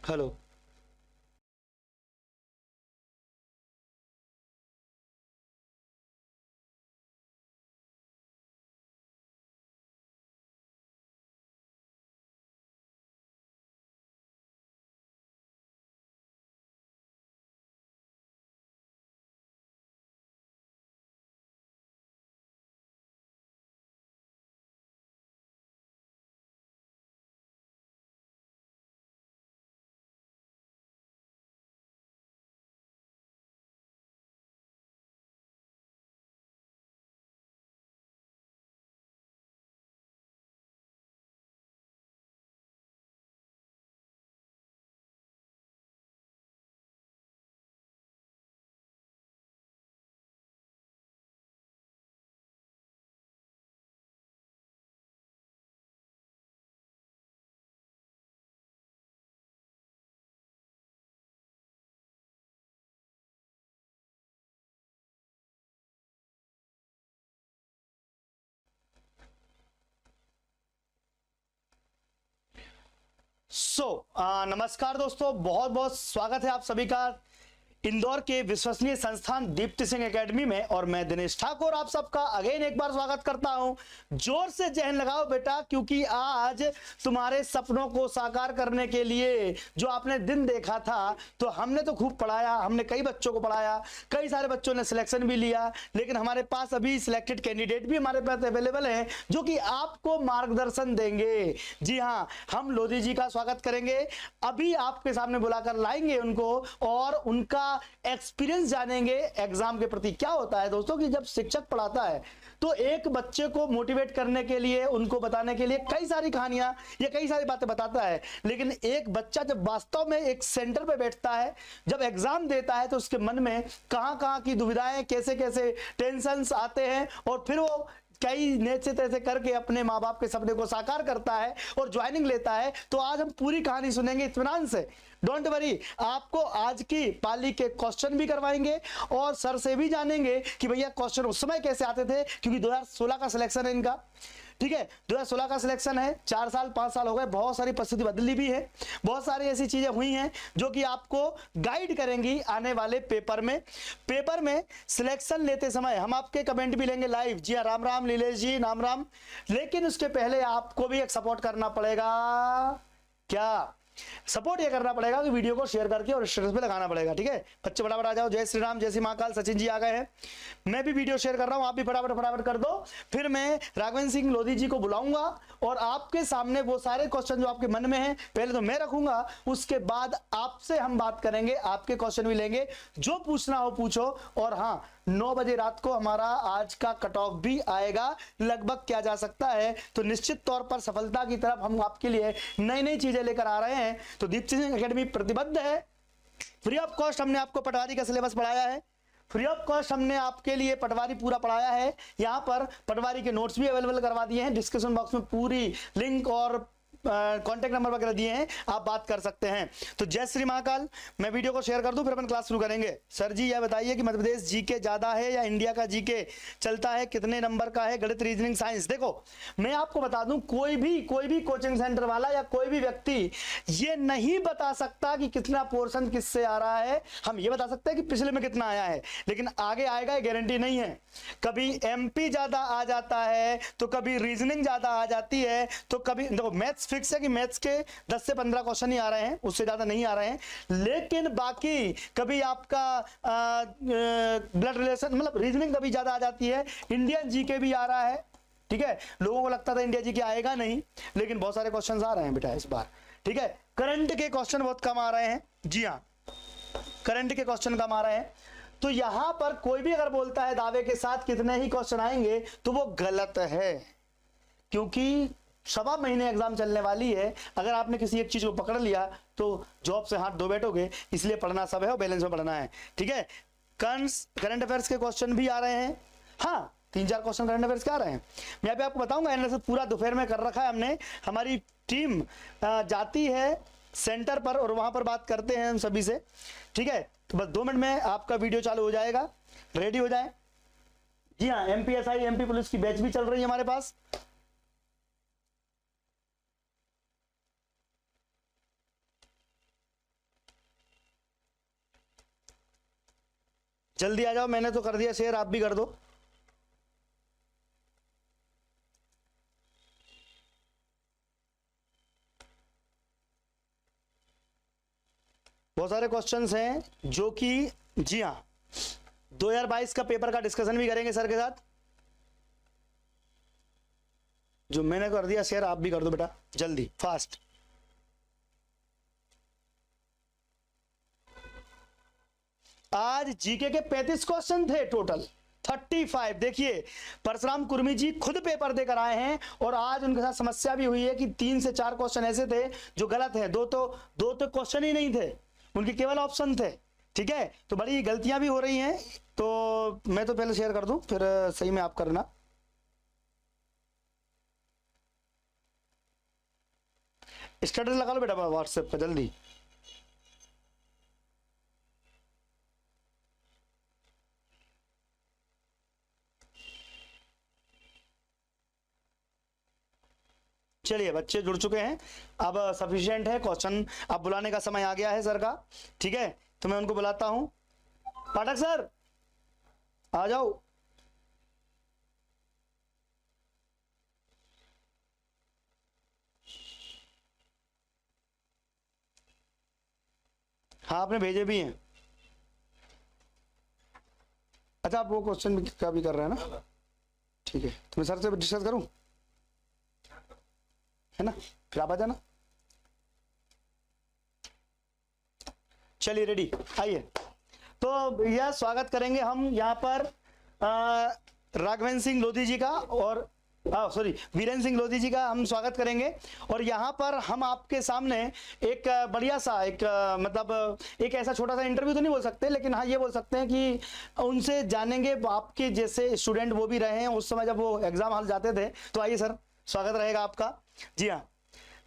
Hello. नमस्कार दोस्तों, बहुत बहुत स्वागत है आप सभी का इंदौर के विश्वसनीय संस्थान दीप्ति सिंह एकेडमी में। और मैं दिनेश ठाकुर आप सबका अगेन एक बार स्वागत करता हूं। जोर से जहन लगाओ बेटा, क्योंकि आज तुम्हारे सपनों को साकार करने के लिए जो आपने दिन देखा था, तो हमने तो खूब पढ़ाया, हमने कई बच्चों को पढ़ाया, कई सारे बच्चों ने सिलेक्शन भी लिया, लेकिन हमारे पास अभी सिलेक्टेड कैंडिडेट भी हमारे पास अवेलेबल हैं जो कि आपको मार्गदर्शन देंगे। जी हाँ, हम लोधी जी का स्वागत करेंगे, अभी आपके सामने बुलाकर लाएंगे उनको और उनका एक्सपीरियंस जानेंगे एग्जाम के प्रति। क्या होता है दोस्तों कि जब शिक्षक पढ़ाता है तो एक बच्चे को मोटिवेट करने के लिए, उनको बताने के लिए कई सारी कहानियां या कई सारी बातें बताता है, लेकिन एक बच्चा जब वास्तव में एक सेंटर पे बैठता है, जब एग्जाम देता है, तो उसके मन में कहां कहां की दुविधाएं, कैसे कैसे टेंशन्स आते हैं, और फिर वो कई नेचे तैसे करके अपने माँ बाप के सपने को साकार करता है और ज्वाइनिंग लेता है। तो आज हम पूरी कहानी सुनेंगे इत्मीनान से, डोंट वरी। आपको आज की पाली के क्वेश्चन भी करवाएंगे और सर से भी जानेंगे कि भैया क्वेश्चन उस समय कैसे आते थे, क्योंकि 2016 का सिलेक्शन है इनका। ठीक है, 2016 का सिलेक्शन है, 4 साल 5 साल हो गए, बहुत सारी परिस्थिति बदली भी है, बहुत सारी ऐसी चीजें हुई हैं जो कि आपको गाइड करेंगी आने वाले पेपर में। पेपर में सिलेक्शन लेते समय हम आपके कमेंट भी लेंगे लाइव। जी हाँ, राम राम नीलेश जी, राम राम। लेकिन उसके पहले आपको भी एक सपोर्ट करना पड़ेगा। क्या सपोर्ट ये करना पड़ेगा कि वीडियो को शेयर करके और स्टेटस पे लगाना पड़ेगा। ठीक है, बच्चे फटाफट आ जाओ। जय श्री राम, जय श्री महाकाल। सचिन जी आ गए हैं, मैं भी वीडियो शेयर कर रहा हूं, आप भी फटाफट फटाफट कर दो। फिर मैं राघवेंद्र सिंह लोधी जी को बुलाऊंगा और आपके सामने वो सारे क्वेश्चन जो आपके मन में हैं पहले तो मैं रखूंगा, उसके बाद आपसे हम बात करेंगे, आपके क्वेश्चन भी लेंगे, जो पूछना हो पूछो। और हाँ, 9 बजे रात को हमारा आज का कट ऑफ भी आएगा, लगभग क्या जा सकता है, तो निश्चित तौर पर सफलता की तरफ हम आपके लिए नई नई चीजें लेकर आ रहे हैं। तो दीप्ति सिंह एकेडमी प्रतिबद्ध है, फ्री ऑफ कॉस्ट हमने आपको पटवारी का सिलेबस पढ़ाया है, फ्री ऑफ कॉस्ट हमने आपके लिए पटवारी पूरा पढ़ाया है। यहां पर पटवारी के नोट्स भी अवेलेबल करवा दिए हैं, डिस्क्रिप्शन बॉक्स में पूरी लिंक और कांटेक्ट नंबर वगैरह दिए हैं, आप बात कर सकते हैं। तो जय श्री महाकाल। मैं वीडियो को शेयर कर दूं, फिर अपन क्लास शुरू करेंगे। सर जी यह बताइए कि मध्य प्रदेश जीके ज्यादा है या इंडिया का जीके चलता है, कितने नंबर का है गणित रीजनिंग साइंस? देखो मैं आपको बता दूं, कोई भी कोचिंग सेंटर वाला या कोई भी व्यक्ति ये नहीं बता सकता कि कितना पोर्शन किससे आ रहा है। हम ये बता सकते हैं कि पिछले में कितना आया है, लेकिन आगे आएगा ये गारंटी नहीं है। कभी एमपी ज्यादा आ जाता है, तो कभी रीजनिंग ज्यादा आ जाती है, तो कभी देखो मैथ्स फिक्स है कि मैथ्स के 10 से 15 क्वेश्चन ही आ रहे हैं, उससे ज्यादा नहीं आ रहे हैं। लेकिन बाकी कभी आपका ब्लड रिलेशन मतलब रीजनिंग कभी ज्यादा आ जाती है, इंडियन जीके भी आ रहा है। ठीक है, लोगों को लगता था इंडिया जीके आएगा नहीं, लेकिन बहुत सारे क्वेश्चन आ रहे हैं बेटा इस बार। ठीक है, करंट के क्वेश्चन बहुत कम आ रहे हैं। जी हाँ, करंट के क्वेश्चन कम आ रहे हैं। तो यहां पर कोई भी अगर बोलता है दावे के साथ कितने ही क्वेश्चन आएंगे, तो वो गलत है, क्योंकि 1.25 महीने एग्जाम चलने वाली है। अगर आपने किसी एक चीज को पकड़ लिया तो जॉब से हाथ धो बैठोगे, इसलिए पढ़ना सब है और बैलेंस में पढ़ना है। ठीक है, करंट अफेयर्स के क्वेश्चन भी आ रहे हैं। हाँ, 3-4 क्वेश्चन करंट अफेयर्स के आ रहे हैं, मैं यहाँ पे आपको बताऊंगा। एनालिसिस पूरा दोपहर में कर रखा है हमने, हमारी टीम जाती है सेंटर पर और वहां पर बात करते हैं हम सभी से। ठीक है, तो बस 2 मिनट में आपका वीडियो चालू हो जाएगा, रेडी हो जाए। जी हाँ, एमपीएसआई एमपी पुलिस की बैच भी चल रही है हमारे पास। जल्दी आ जाओ, मैंने तो कर दिया शेयर, आप भी कर दो। बहुत सारे क्वेश्चंस हैं जो कि, जी हाँ, 2022 का पेपर का डिस्कशन भी करेंगे सर के साथ। जो मैंने कर दिया शेयर, आप भी कर दो बेटा, जल्दी फास्ट। आज जीके के 35 क्वेश्चन थे टोटल, 35। देखिए परशुराम कुर्मी जी खुद पेपर देकर आए हैं और आज उनके साथ समस्या भी हुई है कि 3 से 4 क्वेश्चन ऐसे थे जो गलत है। दो तो क्वेश्चन ही नहीं थे, उनके केवल ऑप्शन थे। ठीक है, तो बड़ी गलतियां भी हो रही हैं। तो मैं तो पहले शेयर कर दूं, फिर सही में आप करना। स्टेटस लगा लो बेटा व्हाट्सएप पे जल्दी। चलिए बच्चे जुड़ चुके हैं, अब सफिशिएंट है क्वेश्चन। अब बुलाने का समय आ गया है सर का। ठीक है, तो मैं उनको बुलाता हूं। पाठक सर आ जाओ। हाँ आपने भेजे भी हैं। अच्छा आप वो क्वेश्चन का भी कर रहे हैं ना? ठीक है, तो मैं सर से डिस्कस करूं, है ना? फिर आप आ जाना। चलिए रेडी, आइए। तो यह स्वागत करेंगे हम यहाँ पर राघवेंद्र सिंह लोधी जी का, और सॉरी वीरेंद्र सिंह लोधी जी का हम स्वागत करेंगे। और यहाँ पर हम आपके सामने एक बढ़िया सा एक मतलब एक ऐसा छोटा सा इंटरव्यू तो नहीं बोल सकते, लेकिन हाँ ये बोल सकते हैं कि उनसे जानेंगे, आपके जैसे स्टूडेंट वो भी रहे हैं उस समय जब वो एग्जाम हॉल जाते थे। तो आइए सर, स्वागत रहेगा आपका। जी हाँ,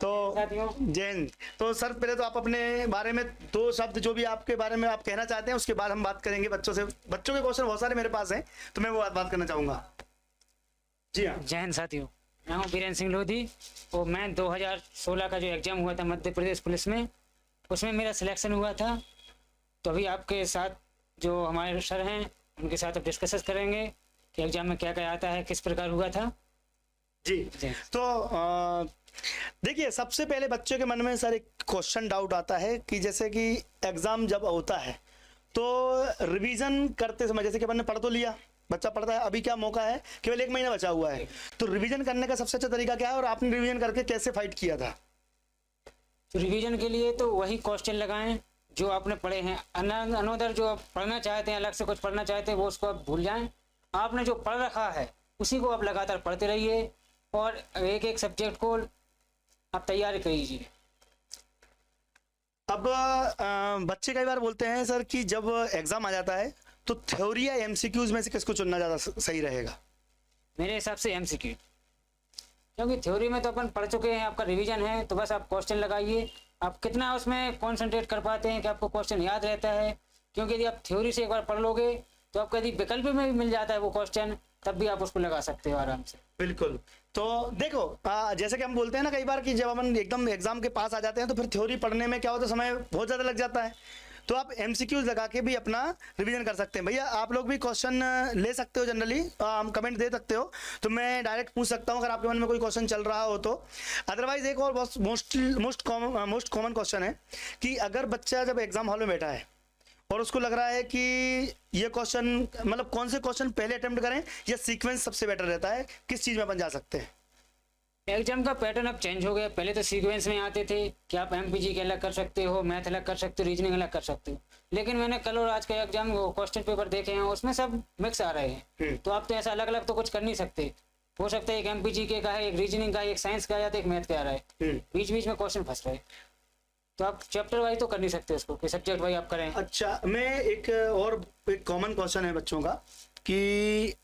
तो जय हिंद। तो सर पहले तो आप अपने बारे में 2 शब्द जो भी आपके बारे में आप कहना चाहते हैं, उसके बाद हम बात करेंगे बच्चों से। बच्चों के क्वेश्चन बहुत सारे मेरे पास हैं, तो मैं वो बात करना चाहूंगा। जी हाँ। जय हिंद साथियों, मैं हूँ वीरेंद्र सिंह लोधी और मैं 2016 का जो एग्ज़ाम हुआ था मध्य प्रदेश पुलिस में, उसमें मेरा सिलेक्शन हुआ था। तो अभी आपके साथ जो हमारे सर हैं उनके साथ अब डिस्कस करेंगे कि एग्ज़ाम में क्या क्या आता है, किस प्रकार हुआ था। जी तो देखिए सबसे पहले बच्चों के मन में सर एक क्वेश्चन डाउट आता है कि जैसे कि एग्जाम जब होता है तो रिवीजन करते समय, जैसे कि अपन ने पढ़ तो लिया, बच्चा पढ़ता है, अभी क्या मौका है, केवल 1 महीना बचा हुआ है, तो रिवीजन करने का सबसे अच्छा तरीका क्या है और आपने रिवीजन करके कैसे फाइट किया था? तो रिवीजन के लिए तो वही क्वेश्चन लगाएं जो आपने पढ़े हैं। अनोदर जो आप पढ़ना चाहते हैं, अलग से कुछ पढ़ना चाहते हैं, वो उसको आप भूल जाएं। आपने जो पढ़ रखा है उसी को आप लगातार पढ़ते रहिए और एक एक सब्जेक्ट को आप तैयारी कीजिए। अब बच्चे कई बार बोलते हैं सर कि जब एग्जाम आ जाता है तो थ्योरी या एमसीक्यूज में से किसको चुनना ज़्यादा सही रहेगा? मेरे हिसाब से एमसीक्यू, क्योंकि थ्योरी में तो अपन पढ़ चुके हैं, आपका रिवीजन है, तो बस आप क्वेश्चन लगाइए। आप कितना उसमें कॉन्सेंट्रेट कर पाते हैं कि आपको क्वेश्चन याद रहता है, क्योंकि यदि आप थ्योरी से एक बार पढ़ लोगे तो आपको यदि विकल्प में भी मिल जाता है वो क्वेश्चन, तब भी आप उसको लगा सकते हो आराम से। बिल्कुल। तो देखो जैसे कि हम बोलते हैं ना कई बार कि जब हम एकदम एग्जाम के पास आ जाते हैं तो फिर थ्योरी पढ़ने में क्या होता है, समय बहुत ज़्यादा लग जाता है। तो आप एमसीक्यूज लगा के भी अपना रिवीजन कर सकते हैं। भैया आप लोग भी क्वेश्चन ले सकते हो, जनरली हम कमेंट दे सकते हो, तो मैं डायरेक्ट पूछ सकता हूँ अगर आपके मन में कोई क्वेश्चन चल रहा हो तो। अदरवाइज एक और मोस्ट कॉमन क्वेश्चन है कि अगर बच्चा जब एग्जाम हॉल में बैठा है और उसको लग रहा है कि ये क्वेश्चन, मतलब कौन से क्वेश्चन पहले अटेम्प्ट करें या सीक्वेंस सबसे बेटर रहता है, किस चीज़ में अपन जा सकते हैं? एग्जाम का पैटर्न अब चेंज हो गया। पहले तो सीक्वेंस में आते थे कि आप एमपीजी के अलग कर सकते हो, मैथ अलग कर सकते हो, रीजनिंग अलग कर सकते हो, लेकिन मैंने कल और आज का एग्जाम क्वेश्चन पेपर देखे हैं, उसमें सब मिक्स आ रहे हैं। तो आप तो ऐसा अलग अलग तो कुछ कर नहीं सकते। हो सकता है एक एमपीजी के का है, एक रीजनिंग का, एक साइंस का, या तो एक मैथ का आ रहा है, बीच बीच में क्वेश्चन फंस रहे हैं। तो आप चैप्टर वाइज तो कर नहीं सकते उसको कि सब्जेक्ट वाइज आप करें। अच्छा, मैं एक कॉमन क्वेश्चन है बच्चों का कि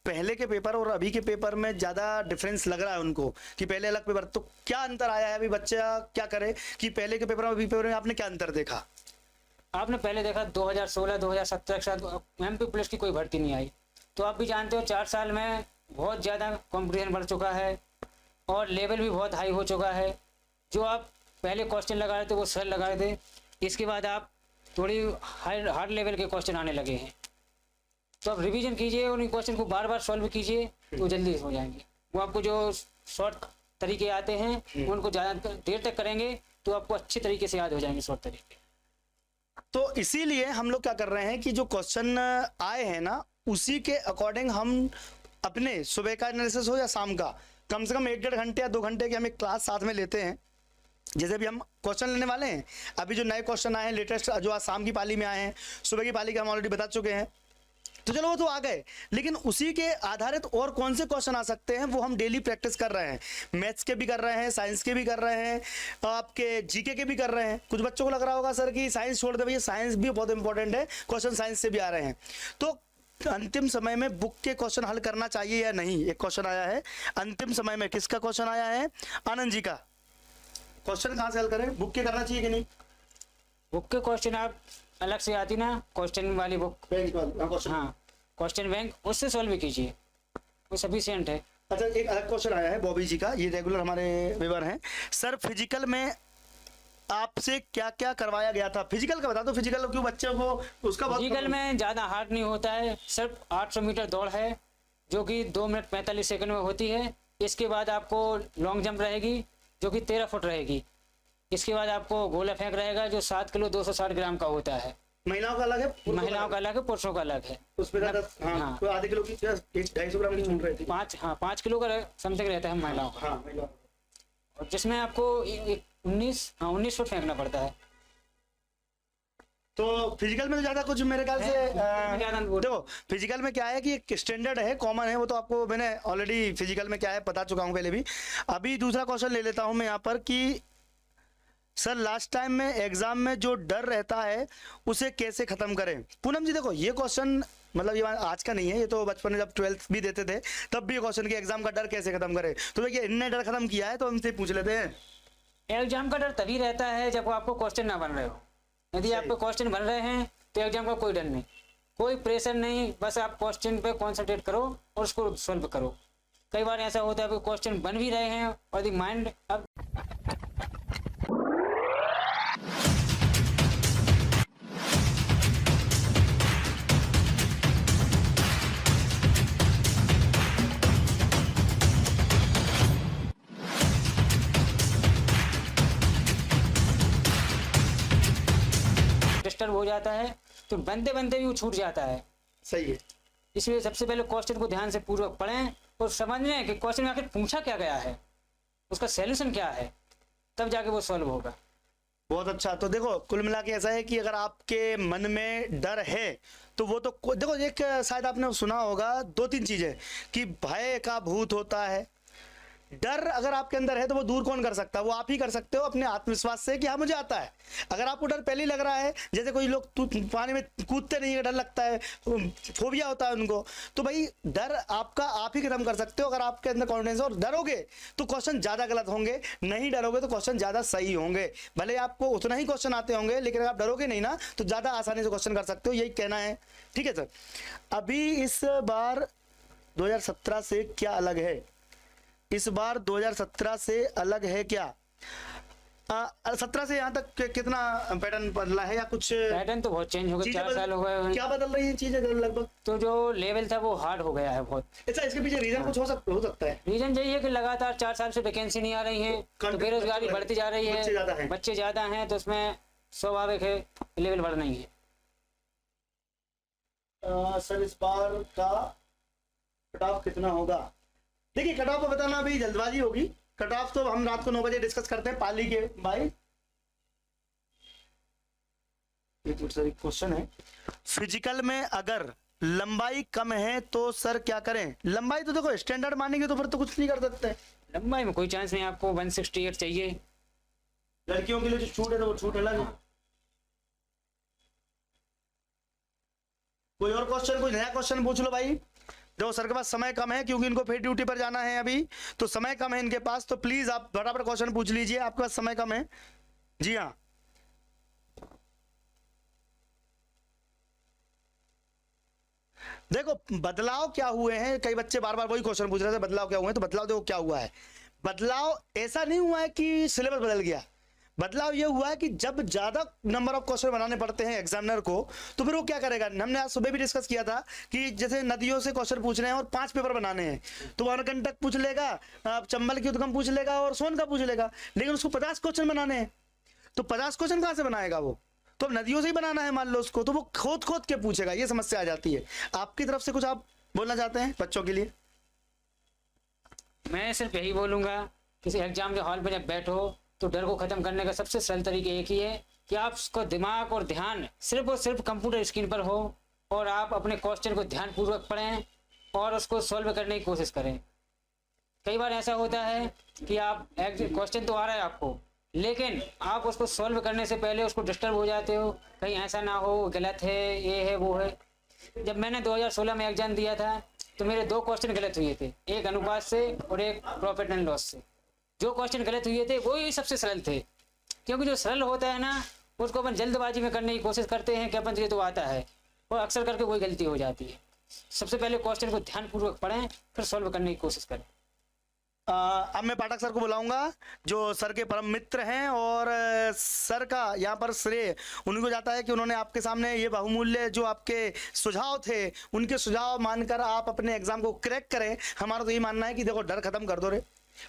पहले के पेपर और अभी के पेपर में ज़्यादा डिफरेंस लग रहा है उनको कि पहले अलग पेपर, तो क्या अंतर आया है? अभी बच्चा क्या करे कि पहले के पेपर और अभी पेपर में आपने क्या अंतर देखा? आपने पहले देखा 2016-2017 के साथ एमपी पुलिस की कोई भर्ती नहीं आई, तो आप भी जानते हो 4 साल में बहुत ज़्यादा कंपटीशन बढ़ चुका है और लेवल भी बहुत हाई हो चुका है। जो आप पहले क्वेश्चन लगा रहे थे वो सरल लगा रहे थे, इसके बाद आप थोड़ी हार्ड लेवल के क्वेश्चन आने लगे हैं। तो आप रिवीजन कीजिए, उन क्वेश्चन को बार बार सॉल्व कीजिए, तो जल्दी हो जाएंगे। वो आपको जो शॉर्ट तरीके आते हैं उनको ज़्यादा देर तक करेंगे तो आपको अच्छे तरीके से याद हो जाएंगे शॉर्ट तरीके। तो इसीलिए हम लोग क्या कर रहे हैं कि जो क्वेश्चन आए हैं ना, उसी के अकॉर्डिंग हम अपने सुबह का एनालिसिस हो या शाम का, कम से कम 1-1.5 घंटे या 2 घंटे की हम एक क्लास साथ में लेते हैं। जैसे भी हम क्वेश्चन लेने वाले हैं, अभी जो नए क्वेश्चन आए हैं लेटेस्ट, जो आज शाम की पाली में आए हैं, सुबह की पाली का हम ऑलरेडी बता चुके हैं, तो चलो वो तो आ गए, लेकिन उसी के आधारित और कौन से क्वेश्चन आ सकते हैं वो हम डेली प्रैक्टिस कर रहे हैं। मैथ्स के भी कर रहे हैं, साइंस के भी कर रहे हैं, आपके जीके के भी कर रहे हैं। कुछ बच्चों को लग रहा होगा सर कि साइंस छोड़ दे, भैया साइंस भी बहुत इंपॉर्टेंट है, क्वेश्चन साइंस से भी आ रहे हैं। तो अंतिम समय में बुक के क्वेश्चन हल करना चाहिए या नहीं, एक क्वेश्चन आया है अंतिम समय में। किसका क्वेश्चन आया है? आनंद जी का। क्वेश्चन कहाँ से हल करें, बुक के करना चाहिए कि नहीं? बुक के क्वेश्चन आप अलग से आती ना क्वेश्चन वाली बुक, क्वेश्चन, हाँ क्वेश्चन बैंक, उससे सॉल्व कीजिए, वो सफिशिएंट है। अच्छा, एक अलग क्वेश्चन आया है बॉबी जी का, ये रेगुलर हमारे व्यूअर हैं। सर फिजिकल में आपसे क्या क्या करवाया गया था? फिजिकल का बता दो, फिजिकल क्यों बच्चों को उसका बहुत फिजिकल में ज़्यादा हार्ड नहीं होता है, सिर्फ 800 मीटर दौड़ है जो कि 2 मिनट 45 सेकंड में होती है। इसके बाद आपको लॉन्ग जंप रहेगी जो कि 13 फुट रहेगी। इसके बाद आपको गोला फेंक रहेगा जो 7 किलो 260 ग्राम का होता है। महिलाओं का अलग है, महिलाओं का अलग है, पुरुषों का अलग है। उसमें हाँ। कोई आधे किलो की 250 ग्राम की छूट रही थी। 5 किलो का समथिंग रहता है महिलाओं का। हाँ, महिलाओं का। और जिसमें आपको 19 फुट फेंकना पड़ता है। तो फिजिकल में तो ज्यादा कुछ मेरे ख्याल से देखो, फिजिकल में क्या है कि एक स्टैंडर्ड है, कॉमन है, वो तो आपको मैंने ऑलरेडी फिजिकल में क्या है बता चुका हूँ पहले भी। अभी दूसरा क्वेश्चन ले लेता हूँ मैं यहाँ पर कि सर लास्ट टाइम में एग्जाम में जो डर रहता है उसे कैसे खत्म करें? पूनम जी देखो, ये क्वेश्चन मतलब ये आज का नहीं है, ये तो बचपन में जब 12th भी देते थे तब भी ये क्वेश्चन कि एग्जाम का डर कैसे खत्म करें। तो देखिए इनने डर खत्म किया है तो हमसे पूछ लेते हैं। एग्जाम का डर तभी रहता है जब आपको क्वेश्चन ना बन रहे हो। यदि आपको क्वेश्चन बन रहे हैं तो एग्जाम का कोई डर नहीं, कोई प्रेशर नहीं, बस आप क्वेश्चन पे कॉन्सेंट्रेट करो और उसको सॉल्व करो। कई बार ऐसा होता है कि क्वेश्चन बन भी रहे हैं और दी माइंड अब डिस्टर्ब हो जाता है, तो बनते बनते भी वो छूट जाता है। सही है। इसलिए सबसे पहले क्वेश्चन को ध्यान से पूर्वक पढ़ें और समझें कि क्वेश्चन में आखिर पूछा क्या गया है, उसका सॉल्यूशन क्या है, तब जाके वो सॉल्व होगा। बहुत अच्छा। तो देखो कुल मिला के ऐसा है कि अगर आपके मन में डर है तो वो तो देखो, एक शायद आपने सुना होगा 2-3 चीजें कि भय का भूत होता है। डर अगर आपके अंदर है तो वो दूर कौन कर सकता है? वो आप ही कर सकते हो अपने आत्मविश्वास से कि हाँ मुझे आता है। अगर आपको डर पहले ही लग रहा है, जैसे कोई लोग पानी में कूदते नहीं है, डर लगता है, फोबिया होता है उनको, तो भाई डर आपका आप ही खत्म कर सकते हो। अगर आपके अंदर कॉन्फिडेंस है और डरोगे तो क्वेश्चन ज्यादा गलत होंगे, नहीं डरोगे तो क्वेश्चन ज्यादा सही होंगे। भले आपको उतना ही क्वेश्चन आते होंगे लेकिन अगर आप डरोगे नहीं ना तो ज्यादा आसानी से क्वेश्चन कर सकते हो, यही कहना है। ठीक है सर, अभी इस बार 2017 से क्या अलग है? इस बार 2017 से अलग है क्या? 17 से यहाँ तक कितना पैटर्न बदला है या कुछ? पैटर्न तो बहुत चेंज हो गया, 4 साल हो गए। क्या बदल रही है चीजें लगभग? तो जो लेवल था वो हार्ड हो गया है बहुत। अच्छा, इसके पीछे रीजन कुछ हो सकता है? रीजन यही है कि लगातार 4 साल से वैकेंसी नहीं आ रही है, तो बेरोजगारी बढ़ती जा रही है, बच्चे ज्यादा हैं, तो उसमें स्वाभाविक है लेवल बढ़ नहीं है। सर इस बार का कट ऑफ कितना होगा? देखिए कट ऑफ बताना अभी जल्दबाजी होगी। कट ऑफ तो हम रात को 9 बजे डिस्कस करते हैं पाली के। भाई क्वेश्चन है, फिजिकल में अगर लंबाई कम है तो सर क्या करें? लंबाई तो देखो स्टैंडर्ड मानेंगे तो फिर तो कुछ नहीं कर सकते। लंबाई में कोई चांस नहीं, आपको 168 चाहिए। लड़कियों के लिए जो छूट है तो वो छूट अलग है। कोई और क्वेश्चन, कोई नया क्वेश्चन पूछ लो भाई। देखो सर के पास समय कम है क्योंकि इनको फिर ड्यूटी पर जाना है अभी, तो समय कम है इनके पास, तो प्लीज आप बराबर क्वेश्चन पूछ लीजिए, आपके पास समय कम है। जी हाँ, देखो बदलाव क्या हुए हैं, कई बच्चे बार बार वही क्वेश्चन पूछ रहे थे बदलाव क्या हुए हैं। तो बदलाव देखो क्या हुआ है। बदलाव ऐसा नहीं हुआ है कि सिलेबस बदल गया, बदलाव ये हुआ है कि जब ज्यादा नंबर ऑफ क्वेश्चन बनाने पड़ते हैं एग्जामिनर को, तो फिर वो क्या करेगा। हमने आज सुबह भी डिस्कस किया था कि जैसे नदियों से क्वेश्चन पूछ रहे हैं और 5 पेपर बनाने हैं, तो अमरकंटक पूछ लेगा, चंबल की उद्गम पूछ लेगा और सोन का पूछ लेगा, लेकिन उसको 50 क्वेश्चन बनाने हैं, तो 50 क्वेश्चन कहाँ से बनाएगा वो। तो अब नदियों से ही बनाना है मान लो उसको, तो वो खोद खोद के पूछेगा, ये समस्या आ जाती है। आपकी तरफ से कुछ आप बोलना चाहते हैं बच्चों के लिए? मैं सिर्फ यही बोलूंगा, किसी एग्जाम के हॉल पे जब बैठो तो डर को खत्म करने का सबसे सरल तरीका एक ही है कि आपका दिमाग और ध्यान सिर्फ और सिर्फ कंप्यूटर स्क्रीन पर हो और आप अपने क्वेश्चन को ध्यानपूर्वक पढ़ें और उसको सॉल्व करने की कोशिश करें। कई बार ऐसा होता है कि आप क्वेश्चन तो आ रहा है आपको, लेकिन आप उसको सॉल्व करने से पहले उसको डिस्टर्ब हो जाते हो, कहीं ऐसा ना हो गलत है, ये है वो है। जब मैंने 2016 में एग्जाम दिया था तो मेरे 2 क्वेश्चन गलत हुए थे, एक अनुपात से और एक प्रॉफिट एंड लॉस से। जो क्वेश्चन गलत हुए थे वो ही सबसे सरल थे, क्योंकि जो सरल होता है ना उसको अपन जल्दबाजी में करने की कोशिश करते हैं कि अपन ये तो आता है, और अक्सर करके वही गलती हो जाती है। सबसे पहले क्वेश्चन को ध्यानपूर्वक पढ़ें, फिर सॉल्व करने की कोशिश करें। अब मैं पाठक सर को बुलाऊंगा, जो सर के परम मित्र हैं, और सर का यहाँ पर श्रेय उनको जाता है कि उन्होंने आपके सामने ये बहुमूल्य जो आपके सुझाव थे, उनके सुझाव मानकर आप अपने एग्जाम को क्रैक करें। हमारा तो ये मानना है कि देखो डर खत्म कर दो रे,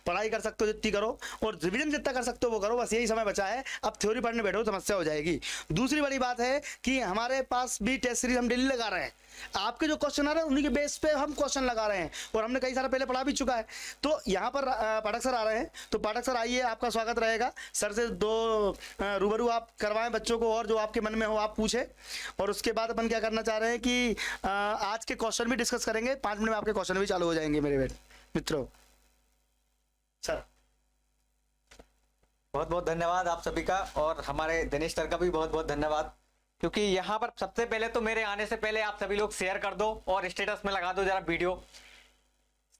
पढ़ाई कर सकते हो जितनी करो और रिवीजन जितना कर सकते हो वो करो, बस यही समय बचा है। अब थ्योरी पढ़ने बैठो समस्या हो जाएगी। दूसरी बड़ी बात है कि हमारे पास भी टेस्ट सीरीज हम डेली लगा रहे हैं, आपके जो क्वेश्चन आ रहे हैं उन्हीं के बेस पे हम क्वेश्चन लगा रहे हैं, और हमने कई सारा पहले पढ़ा भी चुका है। तो यहाँ पर पाठक सर आ रहे हैं, तो पाठक सर आइए, आपका स्वागत रहेगा। सर से 2 रूबरू आप करवाएं बच्चों को, और जो आपके मन में हो आप पूछें, और उसके बाद अपन क्या करना चाह रहे हैं कि आज के क्वेश्चन भी डिस्कस करेंगे। 5 मिनट में आपके क्वेश्चन भी चालू हो जाएंगे मेरे मित्रों। सर बहुत बहुत धन्यवाद आप सभी का, और हमारे दिनेश सर का भी बहुत बहुत धन्यवाद, क्योंकि यहाँ पर सबसे पहले तो मेरे आने से पहले आप सभी लोग शेयर कर दो और स्टेटस में लगा दो, जरा वीडियो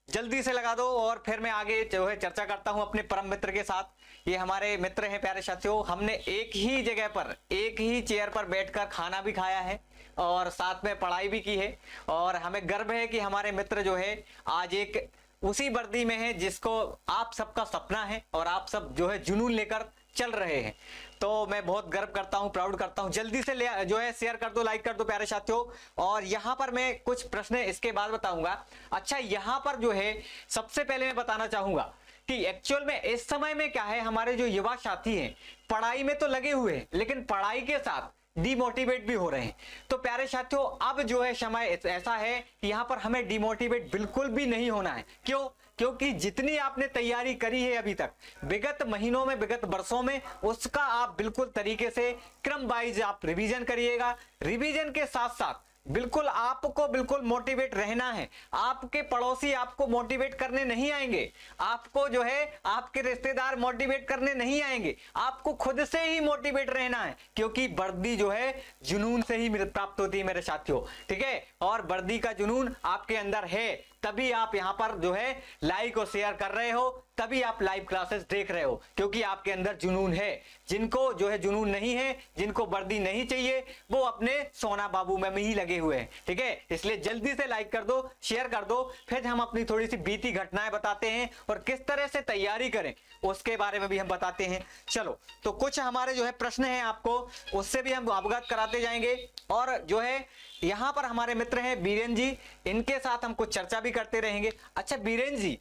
जल्दी से लगा दो। और फिर मैं आगे जो है चर्चा करता हूँ अपने परम मित्र के साथ। ये हमारे मित्र हैं प्यारे साथियों, हमने एक ही जगह पर एक ही चेयर पर बैठकर खाना भी खाया है और साथ में पढ़ाई भी की है, और हमें गर्व है कि हमारे मित्र जो है आज एक उसी वर्दी में है जिसको आप सबका सपना है और आप सब जो है जुनून लेकर चल रहे हैं। तो मैं बहुत गर्व करता हूं, प्राउड करता हूं। जल्दी से जो है शेयर कर दो, लाइक कर दो प्यारे साथियों। और यहां पर मैं कुछ प्रश्न इसके बाद बताऊंगा। अच्छा, यहां पर जो है सबसे पहले मैं बताना चाहूंगा कि एक्चुअल में इस समय में क्या है, हमारे जो युवा साथी हैं पढ़ाई में तो लगे हुए हैं, लेकिन पढ़ाई के साथ डिमोटिवेट भी हो रहे हैं। तो प्यारे साथियों, अब जो है समय ऐसा है कि यहाँ पर हमें डिमोटिवेट बिल्कुल भी नहीं होना है। क्यों? क्योंकि जितनी आपने तैयारी करी है अभी तक विगत महीनों में, विगत वर्षों में, उसका आप बिल्कुल तरीके से क्रम वाइज आप रिवीजन करिएगा। रिवीजन के साथ साथ बिल्कुल आपको बिल्कुल मोटिवेट रहना है। आपके पड़ोसी आपको मोटिवेट करने नहीं आएंगे, आपको जो है आपके रिश्तेदार मोटिवेट करने नहीं आएंगे, आपको खुद से ही मोटिवेट रहना है, क्योंकि वर्दी जो है जुनून से ही प्राप्त होती है मेरे साथियों, ठीक है। और वर्दी का जुनून आपके अंदर है, तभी आप यहाँ पर जो है लाइक और शेयर कर रहे हो, तभी आप लाइव क्लासेस देख रहे हो, क्योंकि आपके अंदर जुनून है। जिनको जो है जुनून नहीं है, जिनको वर्दी नहीं चाहिए, वो अपने सोना बाबू में ही लगे हुए हैं, ठीक है। इसलिए जल्दी से लाइक कर दो, शेयर कर दो। फिर हम अपनी थोड़ी सी बीती घटनाएं बताते हैं और किस तरह से तैयारी करें उसके बारे में भी हम बताते हैं। चलो, तो कुछ हमारे जो है प्रश्न हैं आपको, उससे भी हम अवगत कराते जाएंगे। और जो है यहाँ पर हमारे मित्र हैं बीरेन जी, इनके साथ हम कुछ चर्चा भी करते रहेंगे। अच्छा बीरेन जी,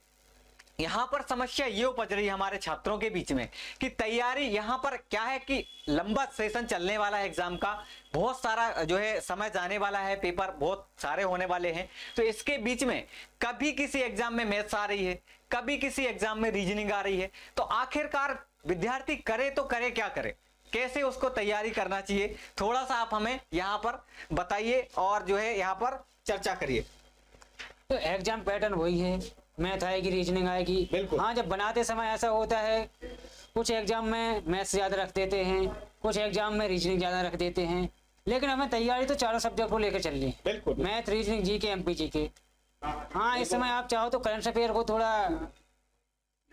यहाँ पर समस्या ये उपज रही है हमारे छात्रों के बीच में कि तैयारी यहाँ पर क्या है कि लंबा सेशन चलने वाला है एग्जाम का, बहुत सारा जो है समय जाने वाला है, पेपर बहुत सारे होने वाले हैं। तो इसके बीच में कभी किसी एग्जाम में मैथ्स आ रही है, कभी किसी एग्जाम में रीजनिंग आ रही है। तो आखिरकार विद्यार्थी करे तो करे क्या करे, कैसे उसको तैयारी करना चाहिए, थोड़ा सा आप हमें यहाँ पर बताइए और जो है यहाँ पर चर्चा करिए। तो एग्जाम पैटर्न वही है, मैथ आएगी, रीजनिंग आएगी। बिल्कुल। हाँ, जब बनाते समय ऐसा होता है, कुछ एग्जाम में मैथ्स ज्यादा रख देते हैं, कुछ एग्जाम में रीजनिंग ज्यादा रख देते हैं, लेकिन हमें तैयारी तो चारों सब्जेक्ट को लेकर चल रही। बिल्कुल। मैथ, रीजनिंग, जीके, एमपीजी के। हाँ, इस समय आप चाहो तो करंट अफेयर को थोड़ा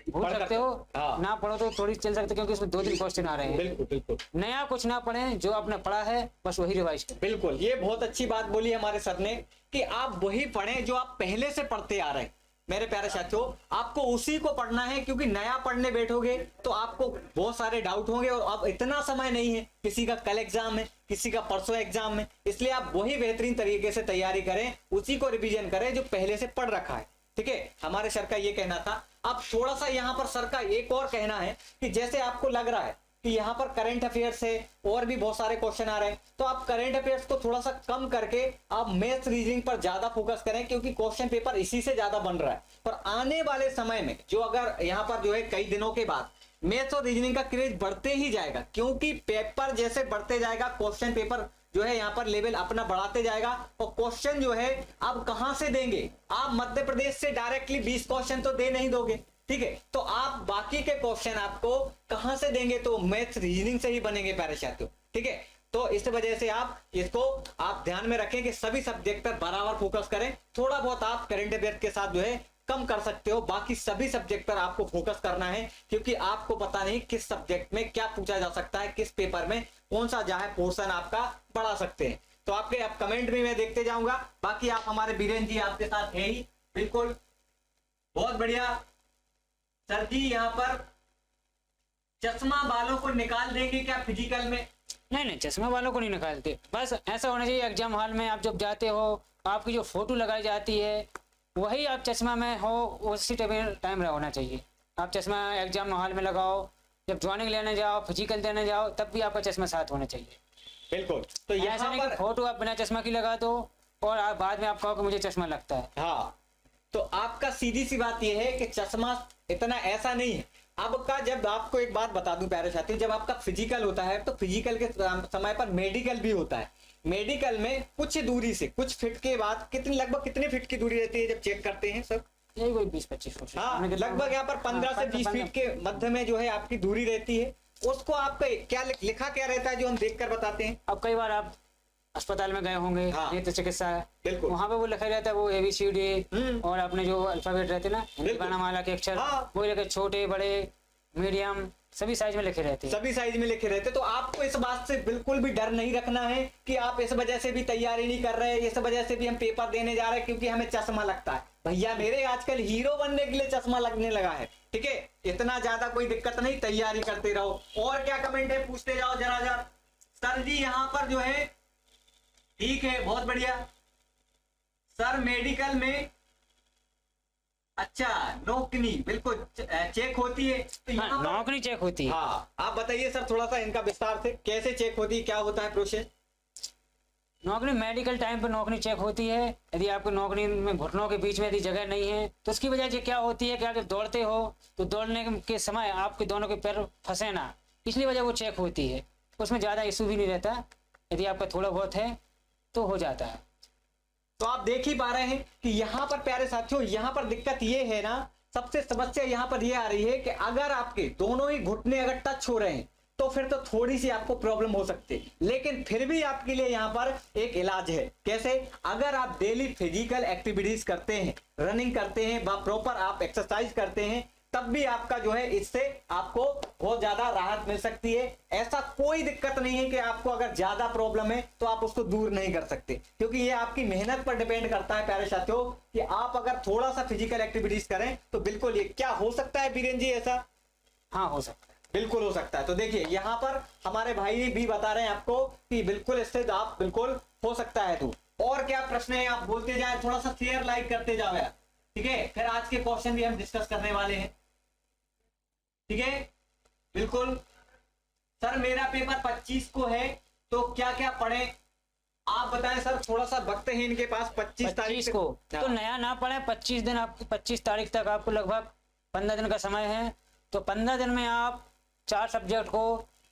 भूल सकते हो, ना पढ़ो तो थोड़ी चल सकते, क्योंकि इसमें 2-3 क्वेश्चन आ रहे हैं। बिल्कुल बिल्कुल। नया कुछ ना पढ़े, जो आपने पढ़ा है बस वही रिवाइज करें। बिल्कुल, ये बहुत अच्छी बात बोली हमारे सर ने कि आप वही पढ़ें जो आप पहले से पढ़ते आ रहे हैं। मेरे प्यारे साथियों आपको उसी को पढ़ना है, क्योंकि नया पढ़ने बैठोगे तो आपको बहुत सारे डाउट होंगे और अब इतना समय नहीं है, किसी का कल एग्जाम है, किसी का परसों एग्जाम है, इसलिए आप वही बेहतरीन तरीके से तैयारी करें, उसी को रिवीजन करें जो पहले से पढ़ रखा है। ठीक है, हमारे सर का ये कहना था। अब थोड़ा सा यहाँ पर सर का एक और कहना है कि जैसे आपको लग रहा है कि यहाँ पर करंट अफेयर्स से और भी बहुत सारे क्वेश्चन आ रहे हैं, तो आप करंट अफेयर्स को थोड़ा सा कम करके आप मैथ्स रीजनिंग पर ज्यादा फोकस करें, क्योंकि क्वेश्चन पेपर इसी से ज्यादा बन रहा है। पर आने वाले समय में जो अगर यहाँ पर जो है कई दिनों के बाद मैथ्स और रीजनिंग का क्रेज बढ़ते ही जाएगा, क्योंकि पेपर जैसे बढ़ते जाएगा क्वेश्चन पेपर जो है यहाँ पर लेवल अपना बढ़ाते जाएगा। और क्वेश्चन जो है आप कहां से देंगे, आप मध्य प्रदेश से डायरेक्टली 20 क्वेश्चन तो दे नहीं दोगे। ठीक है, तो आप बाकी के क्वेश्चन आपको कहां से देंगे, तो मैथ्स रीजनिंग से ही बनेंगे प्यारे साथियों। ठीक है, तो इस वजह से आप इसको आप ध्यान में रखें कि सभी सब्जेक्ट पर बराबर फोकस करें। थोड़ा बहुत आप करंट अफेयर के साथ जो है कम कर सकते हो, बाकी सभी सब्जेक्ट पर आपको फोकस करना है, क्योंकि आपको पता नहीं किस सब्जेक्ट में क्या पूछा जा सकता है, किस पेपर में कौन सा जो है पोर्शन आपका बढ़ा सकते हैं। तो आपके अब कमेंट भी मैं देखते जाऊंगा। बाकी आप हमारे बीरेन जी आपके साथ है ही, बिल्कुल बहुत बढ़िया। सर जी यहाँ पर चश्मा बालों को निकाल देंगे क्या फिजिकल में? नहीं, चश्मा वालों को नहीं निकालते, बस ऐसा होना चाहिए एग्जाम हॉल में आप जब जाते हो आपकी जो फोटो लगाई जाती है वही आप चश्मा में हो, उसी टाइम होना चाहिए। आप चश्मा एग्जाम हॉल में लगाओ, जब ज्वाइनिंग लेने जाओ, फिजिकल देने जाओ, तब भी आपका चश्मा साथ होना चाहिए। बिल्कुल, तो ऐसा यहाँ नहीं कि पर फोटो आप बिना चश्मा की लगा दो और आप बाद में आप कहो कि मुझे चश्मा लगता है। हाँ, तो आपका सीधी सी बात यह है कि चश्मा इतना ऐसा नहीं है। अब का जब आपको एक बात बता दूं प्यारे साथी, जब आपका फिजिकल होता है तो फिजिकल के समय पर मेडिकल भी होता है। मेडिकल में कुछ दूरी से, कुछ फीट के बाद लगभग कितने फीट की दूरी रहती है जब चेक करते हैं सब? यही कोई 20-25 फुट। हाँ, लगभग यहाँ पर 15 से 20 फीट के मध्य में जो है आपकी दूरी रहती है। उसको आपका क्या लिखा क्या रहता है जो हम देखकर बताते हैं? अब कई बार आप अस्पताल में गए होंगे, हाँ, नेत्र चिकित्सा है, बिल्कुल, वहां पे वो लिखा रहता है, वो ABCD और अपने जो अल्फाबेट रहते हैं ना वर्णमाला के अक्षर, हाँ, वो लिखे छोटे बड़े मीडियम सभी साइज में लिखे रहते हैं। सभी साइज में लिखे रहते हैं। तो आपको इस बात से बिल्कुल भी डर नहीं रखना है कि आप इस वजह से भी तैयारी नहीं कर रहे, इस वजह से भी हम पेपर देने जा रहे हैं क्योंकि हमें चश्मा लगता है। भैया मेरे आजकल हीरो बनने के लिए चश्मा लगने लगा है। ठीक है, इतना ज्यादा कोई दिक्कत नहीं, तैयारी करते रहो। और क्या कमेंट है पूछते जाओ जरा। सर जी यहाँ पर जो है ठीक है, बहुत बढ़िया। सर मेडिकल में अच्छा नौकरी बिल्कुल चेक होती है, तो यहाँ पर नौकरी चेक होती है। हाँ, आप बताइए सर थोड़ा सा इनका विस्तार से, कैसे चेक होती है, क्या होता है प्रोसेस? नौकरी मेडिकल टाइम पर नौकरी चेक होती है। यदि आपको नौकरी में घुटनों के बीच में यदि जगह नहीं है तो उसकी वजह से क्या होती है कि आप जब दौड़ते हो तो दौड़ने के समय आपके दोनों के पैर फंसे ना, इसलिए वजह वो चेक होती है। उसमें ज़्यादा इशू भी नहीं रहता, यदि आपका थोड़ा बहुत है तो हो जाता है। तो आप देख ही पा रहे हैं कि यहाँ पर प्यारे साथियों, यहाँ पर दिक्कत ये है ना, सबसे समस्या यहाँ पर ये आ रही है कि अगर आपके दोनों ही घुटने अगर टच हो रहे हैं तो फिर तो थोड़ी सी आपको प्रॉब्लम हो सकती है, लेकिन फिर भी आपके लिए यहाँ पर एक इलाज है। कैसे? अगर आप डेली फिजिकल एक्टिविटीज करते हैं, रनिंग करते हैं, प्रॉपर आप एक्सरसाइज करते हैं, तब भी आपका जो है इससे आपको बहुत ज्यादा राहत मिल सकती है। ऐसा कोई दिक्कत नहीं है कि आपको अगर ज्यादा प्रॉब्लम है तो आप उसको दूर नहीं कर सकते, क्योंकि ये आपकी मेहनत पर डिपेंड करता है प्यारे साथियों कि आप अगर थोड़ा सा फिजिकल एक्टिविटीज करें तो बिल्कुल ये क्या हो सकता है बीरेन जी ऐसा? हाँ, हो सकता है, बिल्कुल हो सकता है। तो देखिए यहाँ पर हमारे भाई भी बता रहे हैं आपको कि बिल्कुल इससे आप बिल्कुल हो सकता है। तो और क्या प्रश्न है आप बोलते जाए, थोड़ा सा शेयर लाइक करते जाओ यार। ठीक है, फिर आज के क्वेश्चन भी हम डिस्कस करने वाले हैं। ठीक है, बिल्कुल। सर मेरा पेपर 25 को है तो क्या क्या पढ़े आप बताएं सर, थोड़ा सा वक्त है इनके पास 25 तारीख को तो नया ना पढ़े। 25 दिन आपको 25 तारीख तक आपको लगभग 15 दिन का समय है, तो 15 दिन में आप 4 सब्जेक्ट को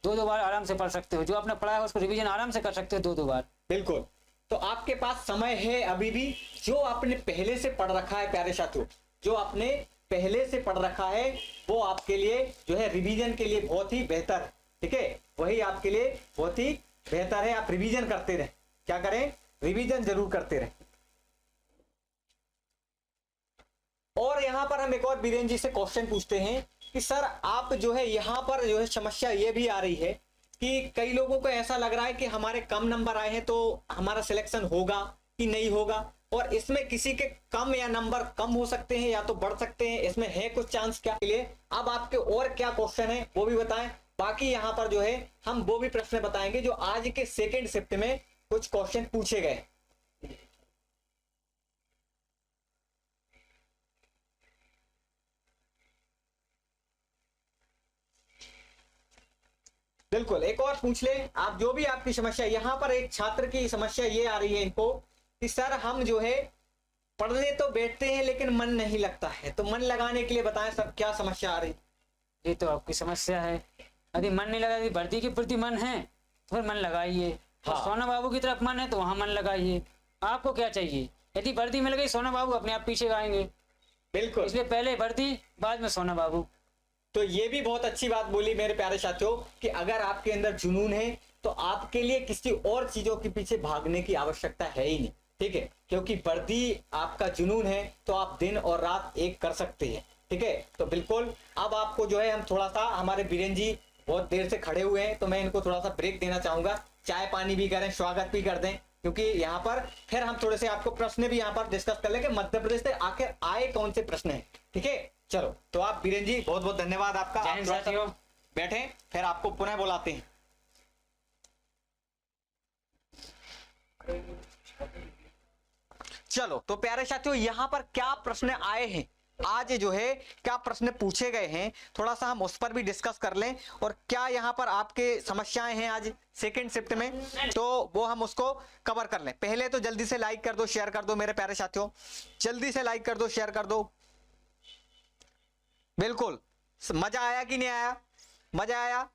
2-2 बार आराम से पढ़ सकते हो। जो आपने पढ़ा है उसको रिवीजन आराम से कर सकते हो 2-2 बार। बिल्कुल, तो आपके पास समय है अभी भी। जो आपने पहले से पढ़ रखा है प्यारे साथियों, जो आपने पहले से पढ़ रखा है वो आपके लिए जो है रिवीजन के लिए बहुत ही बेहतर है। ठीक है, वही आपके लिए बहुत ही बेहतर है। आप रिवीजन करते रहें। क्या करें? रिवीजन जरूर करते रहें। और यहां पर हम एक और बीरेन जी से क्वेश्चन पूछते हैं कि सर आप जो है यहाँ पर जो है समस्या ये भी आ रही है कि कई लोगों को ऐसा लग रहा है कि हमारे कम नंबर आए हैं तो हमारा सिलेक्शन होगा कि नहीं होगा, और इसमें किसी के कम या नंबर कम हो सकते हैं या तो बढ़ सकते हैं, इसमें है कुछ चांस क्या के लिए। अब आपके और क्या क्वेश्चन है वो भी बताएं। बाकी यहाँ पर जो है हम वो भी प्रश्न बताएंगे जो आज के सेकेंड शिफ्ट में कुछ क्वेश्चन पूछे गए। बिल्कुल, एक और पूछ ले आप, जो भी आपकी समस्या। यहाँ पर एक छात्र की समस्या ये आ रही है इनको कि सर हम जो है पढ़ने तो बैठते हैं लेकिन मन नहीं लगता है, तो मन लगाने के लिए बताएं सर क्या समस्या आ रही। ये तो आपकी समस्या है। यदि मन नहीं लगा, यदि भर्ती के प्रति मन है तो फिर मन लगाइए। और हाँ। सोना बाबू की तरफ मन है तो वहां मन लगाइए। आपको क्या चाहिए? यदि भर्ती मिल गई, सोना बाबू अपने आप पीछे आएंगे। बिल्कुल, इसलिए पहले भर्ती, बाद में सोना बाबू। तो ये भी बहुत अच्छी बात बोली मेरे प्यारे साथियों कि अगर आपके अंदर जुनून है तो आपके लिए किसी और चीजों के पीछे भागने की आवश्यकता है ही नहीं, ठीक है, क्योंकि वर्दी आपका जुनून है तो आप दिन और रात एक कर सकते हैं, ठीक है। तो बिल्कुल, अब आपको जो है हम थोड़ा सा, हमारे बीरेन जी बहुत देर से खड़े हुए हैं तो मैं इनको थोड़ा सा ब्रेक देना चाहूंगा, चाय पानी भी करें, स्वागत भी कर दें, क्योंकि यहाँ पर फिर हम थोड़े से आपको प्रश्न भी यहाँ पर डिस्कस कर लें कि मध्य प्रदेश से आखिर आए कौन से प्रश्न है, ठीक है। चलो, तो आप बीरेन जी बहुत बहुत धन्यवाद आपका, जय आप हिंद थोड़ा सा साथियों। बैठे, फिर आपको पुनः बुलाते हैं। चलो, तो प्यारे साथियों यहाँ पर क्या प्रश्न आए हैं, आज जो है क्या प्रश्न पूछे गए हैं, थोड़ा सा हम उस पर भी डिस्कस कर लें, और क्या यहाँ पर आपके समस्याएं हैं आज सेकंड शिफ्ट में, तो वो हम उसको कवर कर लें। पहले तो जल्दी से लाइक कर दो, शेयर कर दो मेरे प्यारे साथियों, जल्दी से लाइक कर दो, शेयर कर दो। बिल्कुल, मजा आया कि नहीं आया? मजा आया?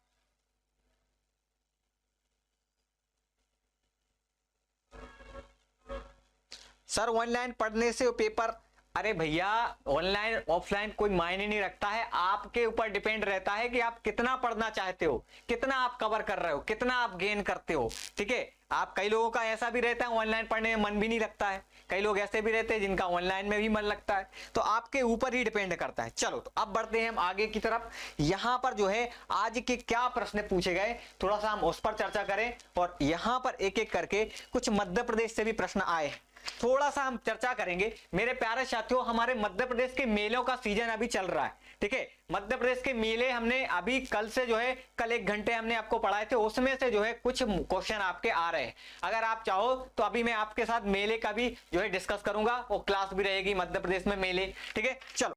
सर ऑनलाइन पढ़ने से पेपर, अरे भैया ऑनलाइन ऑफलाइन कोई मायने नहीं रखता है, आपके ऊपर डिपेंड रहता है कि आप कितना पढ़ना चाहते हो, कितना आप कवर कर रहे हो, कितना आप गेन करते हो, ठीक है। आप, कई लोगों का ऐसा भी रहता है ऑनलाइन पढ़ने में मन भी नहीं लगता है, कई लोग ऐसे भी रहते हैं जिनका ऑनलाइन में भी मन लगता है, तो आपके ऊपर ही डिपेंड करता है। चलो, तो अब बढ़ते हैं हम आगे की तरफ। यहाँ पर जो है आज के क्या प्रश्न पूछे गए, थोड़ा सा हम उस पर चर्चा करें, और यहाँ पर एक एक करके कुछ मध्य प्रदेश से भी प्रश्न आए हैं, थोड़ा सा हम चर्चा करेंगे। मेरे प्यारे साथियों, हमारे मध्य प्रदेश के मेलों का सीजन अभी चल रहा है, ठीक है। मध्य प्रदेश के मेले हमने अभी कल से जो है, कल 1 घंटे हमने आपको पढ़ाए थे, उसमें से जो है कुछ क्वेश्चन आपके आ रहे हैं। अगर आप चाहो तो अभी मैं आपके साथ मेले का भी जो है डिस्कस करूंगा, और क्लास भी रहेगी मध्य प्रदेश में मेले, ठीक है। चलो,